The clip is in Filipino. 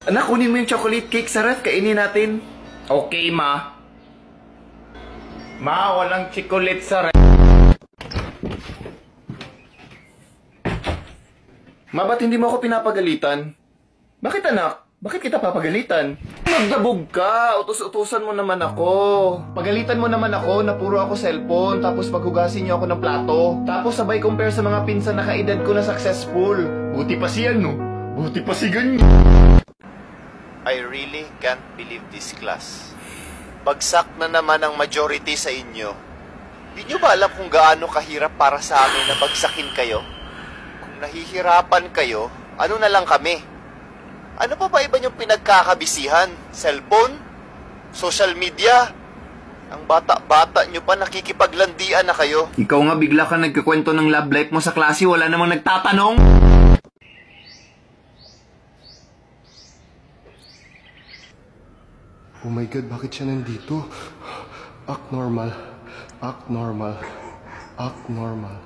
Anak, kunin mo yung chocolate cake sa ref. Kainin natin. Okay, ma. Ma, walang chocolate sa ref. Ma, ba't hindi mo ako pinapagalitan? Bakit, anak? Bakit kita papagalitan? Magdabog ka! Utos-utusan mo naman ako. Pagalitan mo naman ako na puro ako cellphone, tapos paghugasin niyo ako ng plato. Tapos sabay compare sa mga pinsan na kaedad ko na successful. Buti pa siya, no? Buti pa si ganyan. I really can't believe this class. Bagsak na naman ang majority sa inyo. Di nyo ba alam kung gaano kahirap para sa amin na bagsakin kayo? Kung nahihirapan kayo, ano na lang kami? Ano pa ba iba niyong pinagkakabisihan? Cellphone? Social media? Ang bata-bata nyo pa nakikipaglandian na kayo. Ikaw nga bigla ka nagkikwento ng love life mo sa klase, wala namang nagtatanong. Oh my God, bakit siya nandito? Act normal. Act normal. Act normal.